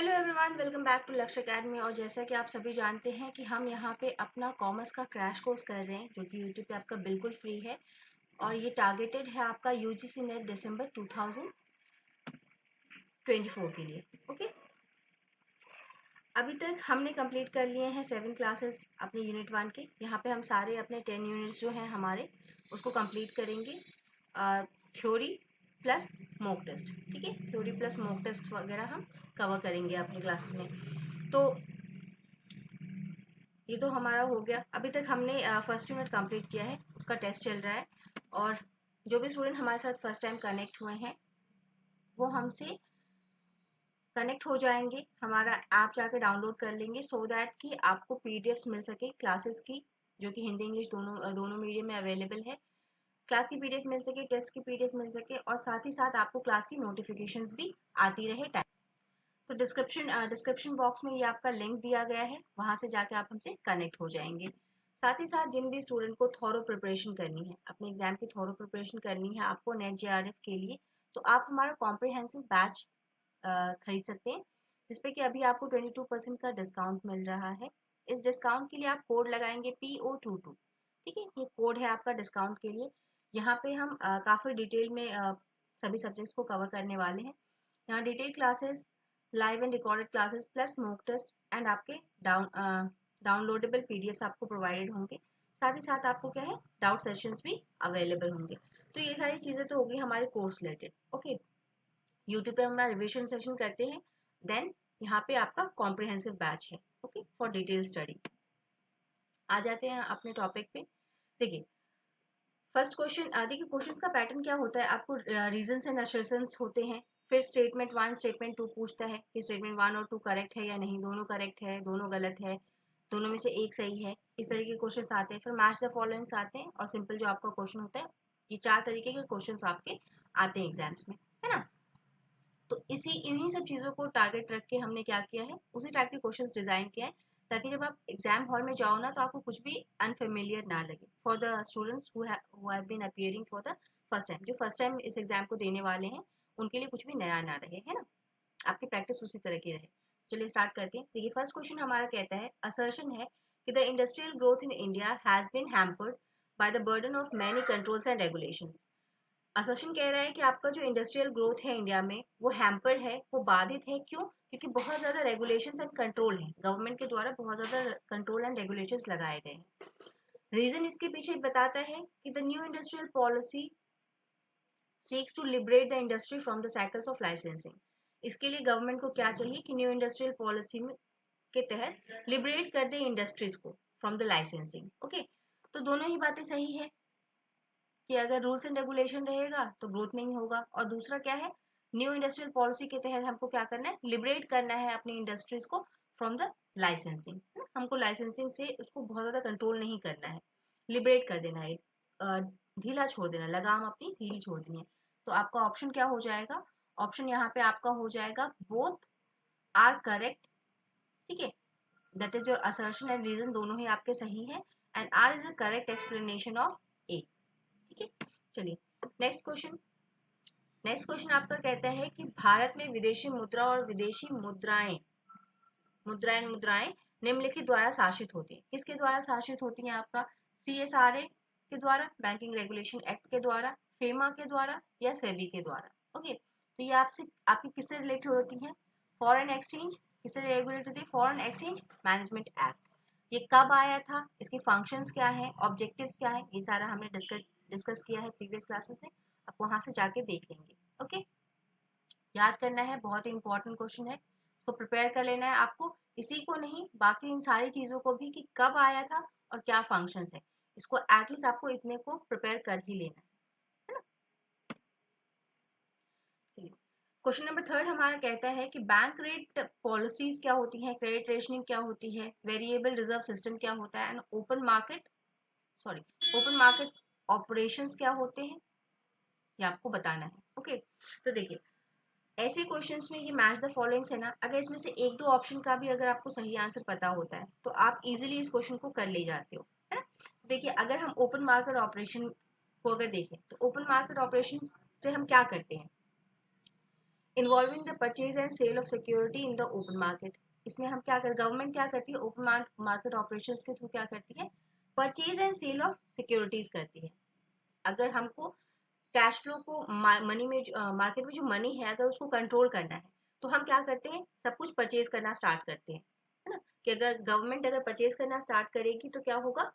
Hello everyone, welcome back to Lakshya academy. और जैसा कि आप सभी जानते हैं कि हम यहाँ पे अपना कॉमर्स का क्रैश कोर्स कर रहे हैं जो कि यूट्यूब पे आपका बिल्कुल फ्री है और ये टारगेटेड है आपका यूजीसी नेट दिसंबर 2024 के लिए। ओके, अभी तक हमने कंप्लीट कर लिए हैं 7 क्लासेस अपने यूनिट 1 के। यहाँ पे हम सारे अपने 10 यूनिट्स जो हैं हमारे उसको कंप्लीट करेंगे, थ्योरी प्लस मॉक टेस्ट। ठीक है, थ्योरी प्लस मॉक टेस्ट वगैरह हम कवर करेंगे अपने क्लासेस में। तो ये तो हमारा हो गया। अभी तक हमने फर्स्ट यूनिट कंप्लीट किया है, उसका टेस्ट चल रहा है। और जो भी स्टूडेंट हमारे साथ फर्स्ट टाइम कनेक्ट हुए हैं वो हमसे कनेक्ट हो जाएंगे, हमारा ऐप जाके डाउनलोड कर लेंगे सो दैट कि आपको पीडीएफ्स मिल सके क्लासेस की, जो कि हिंदी इंग्लिश दोनों मीडियम में अवेलेबल है। क्लास की पीडीएफ मिल सके, टेस्ट की पीडीएफ मिल सके और साथ ही साथ आपको क्लास की नोटिफिकेशंस भी आती रहे टाइम। तो डिस्क्रिप्शन बॉक्स में ये आपका लिंक दिया गया है, वहां से जाके आप हमसे कनेक्ट हो जाएंगे। साथ ही साथ जिन भी स्टूडेंट को थॉरो प्रिपरेशन करनी है, अपने एग्जाम की थॉरो प्रिपरेशन करनी है आपको नेट जेआरएफ के लिए, तो आप हमारा कॉम्प्रिहेंसिव बैच खरीद सकते हैं, जिसपे कि अभी आपको 22% का डिस्काउंट मिल रहा है। इस डिस्काउंट के लिए आप कोड लगाएंगे PO22। ठीक है, ये कोड है आपका डिस्काउंट के लिए। यहाँ पे हम काफ़ी डिटेल में सभी सब्जेक्ट्स को कवर करने वाले हैं। यहाँ detail classes, live and recorded classes plus mock test and आपके डाउनलोडेबल पीडीएफ्स आपको प्रोवाइडेड होंगे। साथ ही साथ आपको क्या है, डाउट सेशंस भी अवेलेबल होंगे। तो ये सारी चीज़ें तो होगी हमारे कोर्स रिलेटेड। ओके, यूट्यूब पे हमारा रिविजन सेशन करते हैं, देन यहाँ पे आपका कॉम्प्रिहेंसिव बैच है। Okay, for detail study. आ जाते हैं अपने टॉपिक पे। देखिए फर्स्ट क्वेश्चन, देखिए क्वेश्चंस का पैटर्न क्या होता है, आपको रीजंस एंड असर्शंस होते हैं, फिर स्टेटमेंट 1 स्टेटमेंट 2 पूछता है कि स्टेटमेंट 1 और 2 करेक्ट है या नहीं, दोनों करेक्ट है, दोनों गलत है, दोनों में से एक सही है। इस तरीके के क्वेश्चंस आते हैं। फिर मैच द फॉलोइंग्स आते हैं और सिंपल जो आपका क्वेश्चन होता है। ये 4 तरीके के क्वेश्चंस आपके आते हैं एग्जाम्स में, है ना। तो इन्हीं सब चीज़ों को टारगेट रख के हमने क्या किया है, उसी टाइप के क्वेश्चंस डिजाइन किया है, ताकि जब आप एग्जाम हॉल में जाओ ना तो आपको कुछ भी अनफेमिलियर ना लगे for the students who have been appearing for the first time. जो फर्स्ट टाइम इस एग्जाम को देने वाले हैं उनके लिए कुछ भी नया ना रहे, है ना, आपकी प्रैक्टिस उसी तरह की रहे। चलिए स्टार्ट करते हैं। देखिए फर्स्ट क्वेश्चन हमारा कहता है, असर्शन है कि the industrial growth in India has been hampered by the burden of many controls and regulations. Assertion कह रहा है कि आपका जो इंडस्ट्रियल ग्रोथ है इंडिया में वो हैम्पर्ड है, वो बाधित है। क्यों? क्योंकि बहुत ज्यादा रेगुलेशंस एंड कंट्रोल है, गवर्नमेंट के द्वारा बहुत ज्यादा कंट्रोल एंड रेगुलेशंस लगाए गए हैं। रीजन इसके पीछे बताता है कि the new industrial policy seeks to liberate the industry from the cycles of licensing. इसके लिए गवर्नमेंट को क्या चाहिए कि न्यू इंडस्ट्रियल पॉलिसी के तहत लिबरेट कर दे इंडस्ट्रीज को फ्रॉम द लाइसेंसिंग। ओके, तो दोनों ही बातें सही है कि अगर रूल्स एंड रेगुलेशन रहेगा तो ग्रोथ नहीं होगा, और दूसरा क्या है, न्यू इंडस्ट्रियल पॉलिसी के तहत हमको क्या करना है, लिबरेट करना है अपनी इंडस्ट्रीज को फ्रॉम द लाइसेंसिंग। हमको लाइसेंसिंग से उसको बहुत ज्यादा कंट्रोल नहीं करना है, लिबरेट कर देना है, ढीला छोड़ देना, लगाम अपनी ढीली छोड़ देनी है। तो आपका ऑप्शन क्या हो जाएगा, ऑप्शन यहाँ पे आपका हो जाएगा बोथ आर करेक्ट। ठीक है, that is your assertion and reason, दोनों ही आपके सही है, and R is the correct explanation of A. ठीक है, चलिए नेक्स्ट क्वेश्चन आपका कहता है कि भारत में विदेशी मुद्रा और विदेशी मुद्राएं निम्नलिखित द्वारा शासित होती है। किसके द्वारा शासित होती हैं? आपका CSRA के द्वारा, बैंकिंग रेगुलेशन एक्ट के द्वारा, फेमा के द्वारा या सेबी के द्वारा। ओके, तो ये आपसे आपकी किससे रिलेटेड होती हैं? Foreign exchange. किससे रेगुलेट होती है? Foreign exchange management act. ये कब आया था, इसके फंक्शंस क्या है, ऑब्जेक्टिव्स क्या है, ये सारा हमने डिस्कस किया है प्रीवियस क्लासेस में, आप वहां से जाके देख लेंगे। ओके, याद करना है, बहुत ही इंपॉर्टेंट क्वेश्चन है, तो प्रिपेयर कर लेना है आपको, इसी को नहीं बाकी इन सारी चीजों को भी, कि कब आया था और क्या फंक्शंस है, इसको एटलीस्ट आपको इतने को प्रिपेयर कर ही लेना है ना। क्वेश्चन नंबर थर्ड हमारा कहता है कि बैंक रेट पॉलिसीज क्या होती हैं, क्रेडिट रेशनिंग क्या होती है, वेरिएबल रिजर्व सिस्टम क्या होता है, एंड ओपन मार्केट ऑपरेशंस क्या होते हैं, ये आपको बताना है। ओके, तो देखिए ऐसे क्वेश्चंस में ये मैच द फॉलोइंग्स है ना, अगर इसमें से एक दो ऑप्शन का भी अगर आपको सही आंसर पता होता है तो आप इजीली इस क्वेश्चन को कर ले जाते हो, है ना। देखिए अगर हम ओपन मार्केट ऑपरेशन को अगर देखें तो ओपन मार्केट ऑपरेशन से हम क्या करते हैं, involving the purchase and sale of security in the open market. इसमें हम क्या कर गवर्नमेंट क्या करती है, ओपन मार्केट ऑपरेशंस के थ्रू क्या करती है, purchase and sale of securities करती है। अगर हमको कैश फ्लो को मनी में मार्केट में जो मनी है अगर उसको कंट्रोल करना है तो हम क्या करते हैं, सब कुछ परचेज करना स्टार्ट करते हैं, है ना। कि अगर गवर्नमेंट अगर परचेज करना स्टार्ट करेगी तो क्या होगा,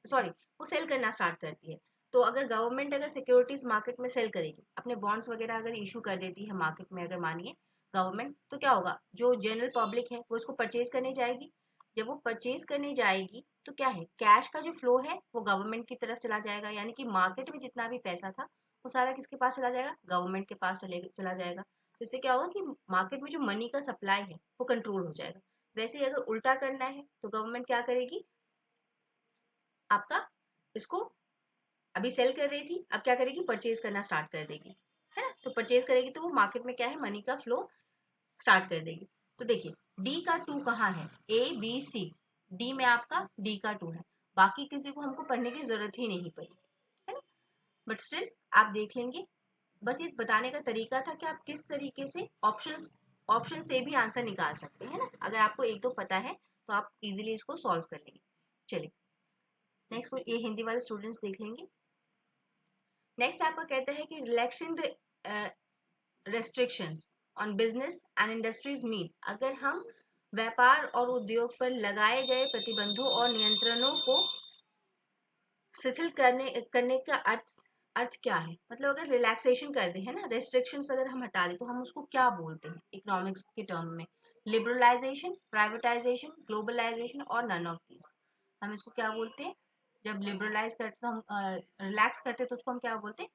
सॉरी, वो सेल करना स्टार्ट करती है। तो अगर गवर्नमेंट अगर सिक्योरिटीज मार्केट में सेल करेगी, अपने बॉन्ड्स वगैरह अगर इशू कर देती है मार्केट में, अगर मानिए गवर्नमेंट, तो क्या होगा, जो जनरल पब्लिक है वो इसको परचेज करने जाएगी। जब वो परचेज करने जाएगी तो क्या है, कैश का जो फ्लो है वो गवर्नमेंट की तरफ चला जाएगा, यानी कि मार्केट में जितना भी पैसा था वो सारा किसके पास चला जाएगा, गवर्नमेंट के पास चला जाएगा। तो इससे क्या होगा कि मार्केट में जो मनी का सप्लाई है वो कंट्रोल हो जाएगा। वैसे ही अगर उल्टा करना है तो गवर्नमेंट क्या करेगी, आपका इसको अभी सेल कर रही थी, अब क्या करेगी, परचेज करना स्टार्ट कर देगी, है ना। तो परचेज करेगी तो वो मार्केट में क्या है, मनी का फ्लो स्टार्ट कर देगी। तो देखिए डी का 2 कहाँ है, ए बी सी, डी में आपका डी का 2 है, बाकी किसी को हमको पढ़ने की जरूरत ही नहीं पड़ी, है ना। बट स्टिल आप देख लेंगे, बस ये बताने का तरीका था कि आप किस तरीके से ऑप्शन से भी आंसर निकाल सकते हैं ना। अगर आपको एक दो पता है तो आप इजीली इसको सॉल्व कर लेंगे। चलिए नेक्स्ट ये हिंदी वाले स्टूडेंट्स देख लेंगे। नेक्स्ट आपका कहता है कि relaxing the restrictions on business and industries mean, अगर हम व्यापार और उद्योग पर लगाए गए प्रतिबंधों और नियंत्रणों को शिथिल करने का अर्थ क्या है, मतलब अगर रिलैक्सेशन कर दे, है ना, रेस्ट्रिक्शंस अगर हम हटा दें तो हम उसको क्या बोलते हैं इकोनॉमिक्स के टर्म में, लिबरलाइजेशन, प्राइवेटाइजेशन, ग्लोबलाइजेशन और नन ऑफ दीज। हम इसको क्या बोलते हैं, जब लिबरलाइज करते तो हम रिलैक्स करते तो उसको हम क्या बोलते हैं,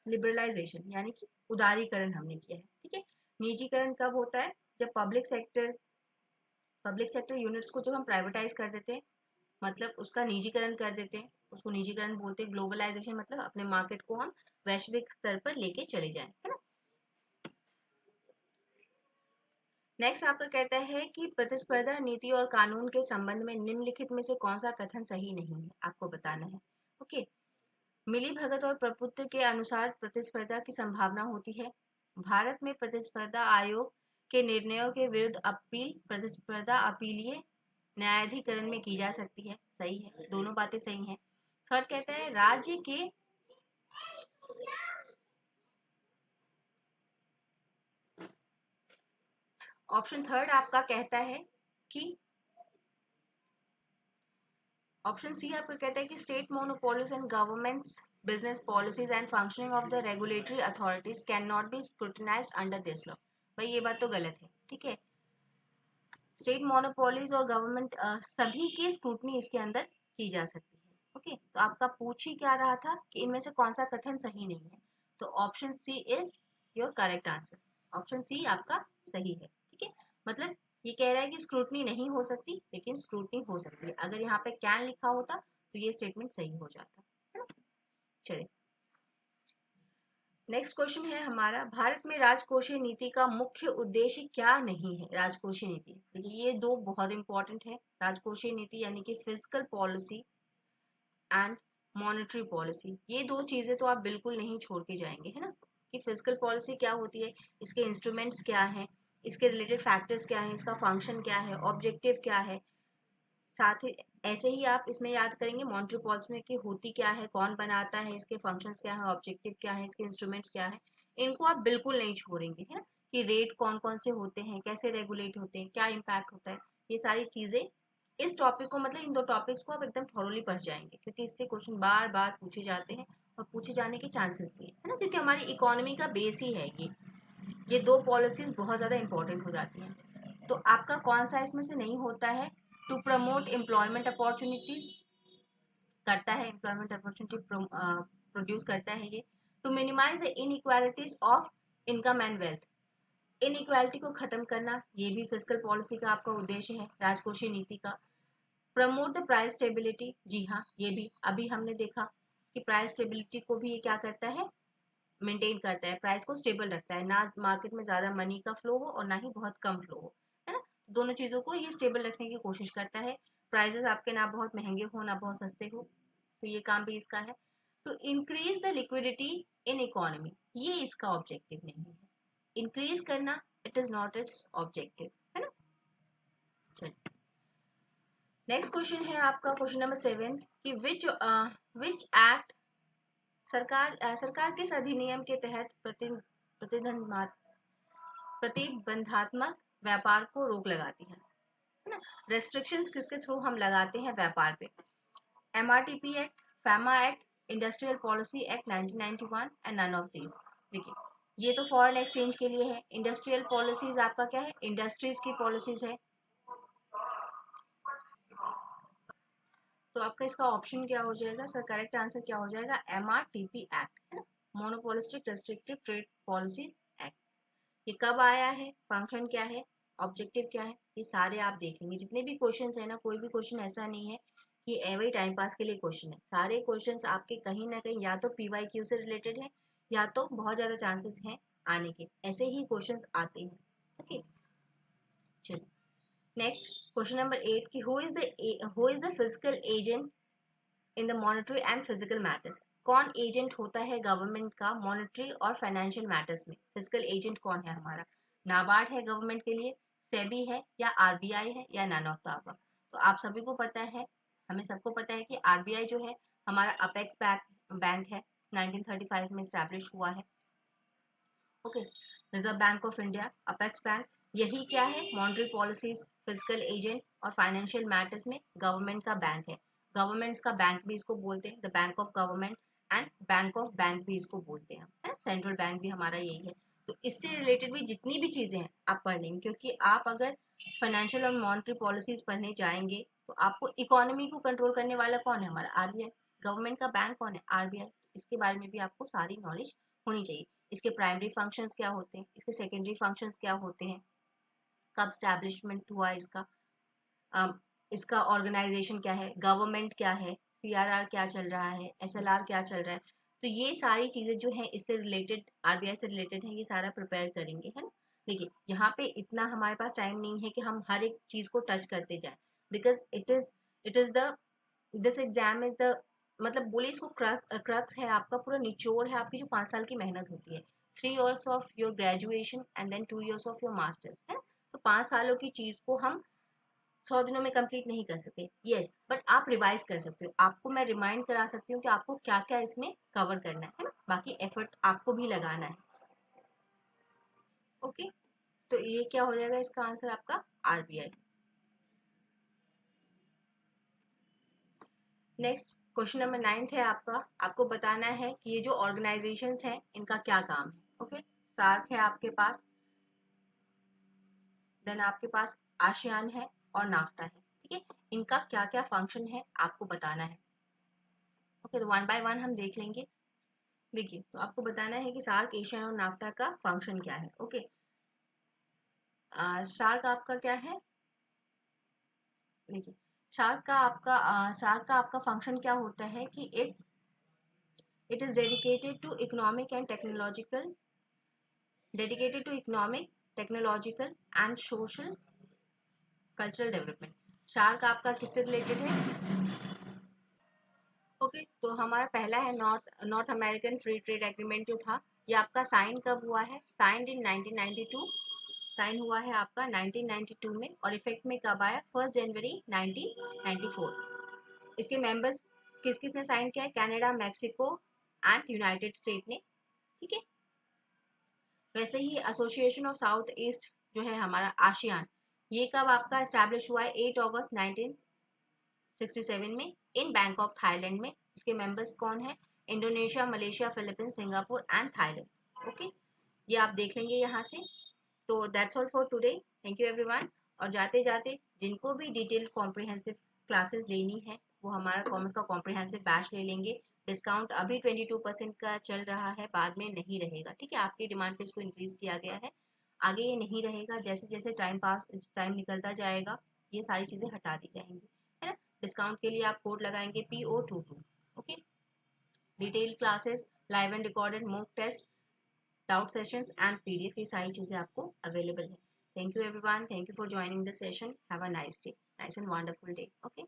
लिबरलाइजेशन, यानी कि उदारीकरण हमने किया है, ठीक है। निजीकरण कब होता है, जब पब्लिक सेक्टर यूनिट्स को जब हम प्राइवेटाइज कर देते हैं, मतलब उसका निजीकरण कर देते हैं, उसको निजीकरण बोलते हैं। ग्लोबलाइजेशन मतलब अपने मार्केट को हम वैश्विक स्तर पर लेके चले जाएं, है ना। नेक्स्ट आपका कहता है कि प्रतिस्पर्धा नीति और कानून के संबंध में निम्नलिखित में से कौन सा कथन सही नहीं है, आपको बताना है। ओके, मिली भगत और प्रभुत्व के अनुसार प्रतिस्पर्धा की संभावना होती है। भारत में प्रतिस्पर्धा आयोग के निर्णयों के विरुद्ध अपील प्रतिस्पर्धा अपीलीय न्यायाधिकरण में की जा सकती है। सही है, दोनों बातें सही हैं। थर्ड कहता है राज्य के ऑप्शन थर्ड आपका कहता है कि ऑप्शन सी आपका कहता है कि state monopolies and government's business policies and functioning of the regulatory authorities can not be scrutinised under this law. भाई ये बात तो गलत है, ठीक है। स्टेट मोनोपोलीज और गवर्नमेंट सभी की स्क्रूटनी इसके अंदर की जा सकती है। ओके, तो आपका पूछ ही क्या रहा था कि इनमें से कौन सा कथन सही नहीं है, तो option C is your correct answer. Option C आपका सही है, ठीक है। मतलब ये कह रहा है कि स्क्रूटनी नहीं हो सकती लेकिन स्क्रूटनी हो सकती है। अगर यहाँ पे कैन लिखा होता तो ये स्टेटमेंट सही हो जाता, है ना। चलिए नेक्स्ट क्वेश्चन है हमारा, भारत में राजकोषीय नीति का मुख्य उद्देश्य क्या नहीं है। राजकोषीय नीति, देखिए ये दो बहुत इंपॉर्टेंट है। राजकोषीय नीति यानी कि physical policy and monetary policy, ये दो चीजें तो आप बिल्कुल नहीं छोड़ के जाएंगे, है ना। कि फिजिकल पॉलिसी क्या होती है, इसके इंस्ट्रूमेंट्स क्या हैं, इसके रिलेटेड फैक्टर्स क्या हैं, इसका फंक्शन क्या है, ऑब्जेक्टिव क्या है। साथ ही ऐसे ही आप इसमें याद करेंगे मॉनेटरी पॉलिसी में कि होती क्या है, कौन बनाता है, इसके फंक्शंस क्या है, ऑब्जेक्टिव क्या है, इसके इंस्ट्रूमेंट्स क्या है। इनको आप बिल्कुल नहीं छोड़ेंगे, है ना। कि रेट कौन कौन से होते हैं, कैसे रेगुलेट होते हैं, क्या इम्पैक्ट होता है, ये सारी चीजें इस टॉपिक को, मतलब इन दो टॉपिक्स को आप एकदम थॉरोली पढ़ जाएंगे, क्योंकि इससे क्वेश्चन बार बार पूछे जाते हैं और पूछे जाने के चांसेस भी है ना, क्योंकि हमारी इकोनॉमी का बेस ही है ये दो पॉलिसीज बहुत ज्यादा इंपॉर्टेंट हो जाती हैं। तो आपका कौन सा इसमें से नहीं होता है, टू प्रमोट एम्प्लॉयमेंट अपॉर्चुनिटीज करता है, एम्प्लॉयमेंट अपॉर्चुनिटी प्रोड्यूस करता है ये। To minimize the inequalities of income and wealth, inequality को खत्म करना, ये भी फिजिकल पॉलिसी का आपका उद्देश्य है, राजकोषीय नीति का। प्रमोट द प्राइस स्टेबिलिटी, जी हाँ, ये भी अभी हमने देखा कि प्राइस स्टेबिलिटी को भी ये क्या करता है, मेंटेन करता है, प्राइस को स्टेबल रखता है, ना मार्केट में ज्यादा मनी का फ्लो हो और ना ही बहुत कम फ्लो हो, है ना। दोनों चीजों को ये स्टेबल रखने की कोशिश करता है। प्राइसेस आपके ना बहुत महंगे हो ना बहुत सस्ते हो, तो ये काम भी इसका है। To increase the liquidity in economy, ये इसका ऑब्जेक्टिव नहीं है। इंक्रीज करना, it is not its objective, है ना। चलिए नेक्स्ट क्वेश्चन है आपका क्वेश्चन नंबर 7 कि विच एक्ट सरकार किस अधिनियम के तहत प्रतिबंधात्मक व्यापार को रोक लगाती है ना। रेस्ट्रिक्शंस किसके थ्रू हम लगाते हैं व्यापार पे। MRTP act, FEMA act, industrial policy act 1991 and none of these. देखिए ये तो फॉरेन एक्सचेंज के लिए है। इंडस्ट्रियल पॉलिसीज आपका क्या है, इंडस्ट्रीज की पॉलिसीज है। तो आपका इसका ऑप्शन क्या हो जाएगा सर, करेक्ट आंसर क्या हो जाएगा, MRTP एक्ट, है ना, monopolistic restrictive trade policies act. ये कब आया है, फंक्शन क्या है, ऑब्जेक्टिव क्या है, ये सारे आप देखेंगे। जितने भी क्वेश्चंस है ना, कोई भी क्वेश्चन ऐसा नहीं है कि एवं टाइम पास के लिए क्वेश्चन है। सारे क्वेश्चंस आपके कहीं ना कहीं या तो PYQ से रिलेटेड है या तो बहुत ज्यादा चांसेस हैं आने के, ऐसे ही क्वेश्चंस आते हैं। ओके चलिए नेक्स्ट क्वेश्चन नंबर 8 की who is the physical agent in the monetary and physical matters. कौन एजेंट होता है गवर्नमेंट का मॉनेटरी और फाइनेंशियल मैटर्स में। फिजिकल एजेंट कौन है हमारा, नाबार्ड है गवर्नमेंट के लिए, सेबी है या RBI है या नन ऑफ द अबव। तो आप सभी को पता है, हमें सबको पता है कि RBI जो है हमारा अपेक्स बैंक है, 1935 में स्टैब्लिश हुआ है। Okay reserve bank of India, apex bank, यही क्या है, मॉनेटरी पॉलिसीज, फिजिकल एजेंट और फाइनेंशियल मैटर्स में गवर्नमेंट का बैंक है। गवर्नमेंट्स का बैंक भी इसको बोलते हैं, the bank of government and bank of bank भी इसको बोलते हैं, है ना। सेंट्रल बैंक भी हमारा यही है। तो इससे रिलेटेड भी जितनी भी चीजें हैं आप पढ़ लेंगे, क्योंकि आप अगर फाइनेंशियल और मॉनेटरी पॉलिसीज पढ़ने जाएंगे तो आपको इकोनॉमी को कंट्रोल करने वाला कौन है, हमारा RBI। गवर्नमेंट का बैंक कौन है, RBI। इसके बारे में भी आपको सारी नॉलेज होनी चाहिए। इसके प्राइमरी फंक्शंस क्या होते हैं, इसके सेकेंडरी फंक्शंस क्या होते हैं, कब स्टैब्लिशमेंट हुआ इसका, इसका ऑर्गेनाइजेशन क्या है, गवर्नमेंट क्या है, CRR क्या चल रहा है, SLR क्या चल रहा है। तो ये सारी चीजें जो है इससे रिलेटेड, RBI से रिलेटेड है, ये सारा प्रिपेयर करेंगे, है ना। देखिए यहाँ पे इतना हमारे पास टाइम नहीं है कि हम हर एक चीज को टच करते जाएं, because it is the this exam is the, मतलब बोले इसको क्रक्स है आपका, पूरा निचोड़ है आपकी जो 5 साल की मेहनत होती है। 3 years of your graduation and then 2 years of your masters, है। तो 5 सालों की चीज को हम 100 दिनों में कंप्लीट नहीं कर सकते, यस, बट आप रिवाइज कर सकते हो। आपको मैं रिमाइंड करा सकती हूँ कि आपको क्या क्या इसमें कवर करना है ना, बाकी एफर्ट आपको भी लगाना है। ओके तो ये क्या हो जाएगा, इसका आंसर आपका RBI। नेक्स्ट क्वेश्चन नंबर 9 है आपका, आपको बताना है कि ये जो ऑर्गेनाइजेशंस हैं इनका क्या काम है। ओके सार्क है आपके पास, देन आपके पास आसियान है और नाफ्टा है, ठीक है। इनका क्या क्या फंक्शन है आपको बताना है। ओके तो वन बाय वन हम देख लेंगे। देखिए तो आपको बताना है कि सार्क, एशियन और नाफ्टा का फंक्शन क्या है। ओके सार्क आपका क्या है, देखिए सार्क का आपका फंक्शन क्या होता है कि it is technological and social cultural development. SAARC आपका किससे रिलेटेड है। ओके तो हमारा पहला है North American free trade agreement जो था, ये आपका साइन कब हुआ है, साइंड इन 1992, साइन हुआ है आपका 1992 में, और इफेक्ट में कब आया, 1 जनवरी 1994। इसके मेंबर्स किस किस ने साइन किया है, Canada, Mexico and United state ने, ठीक है। वैसे ही एसोसिएशन ऑफ साउथ ईस्ट जो है हमारा आशियान, ये कब आपका एस्टैब्लिश हुआ है, 8 अगस्त 1967 में इन बैंकॉक थाईलैंड में। इसके मेंबर्स कौन है, Indonesia, Malaysia, Philippines, Singapore and Thailand. Okay ये आप देख लेंगे यहाँ से। तो that's all for today, thank you everyone. और जाते जाते जिनको भी डिटेल्ड कॉम्प्रिहेंसिव क्लासेस लेनी है वो हमारा कॉमर्स का कॉम्प्रिहेंसिव बैच ले लेंगे। डिस्काउंट अभी 22% का चल रहा है, बाद में नहीं रहेगा, ठीक है। आपकी डिमांड पे इसको इंक्रीज किया गया है, आगे ये नहीं रहेगा। जैसे जैसे टाइम निकलता जाएगा ये सारी चीज़ें हटा दी जाएंगी, है ना। डिस्काउंट के लिए आप कोड लगाएंगे PO22। Okay detail classes, live and recorded mock test, doubt sessions and PDF, ये सारी चीज़ें आपको अवेलेबल है। Thank you everyone, thank you for joining the session, have a nice day, nice and wonderful day. Okay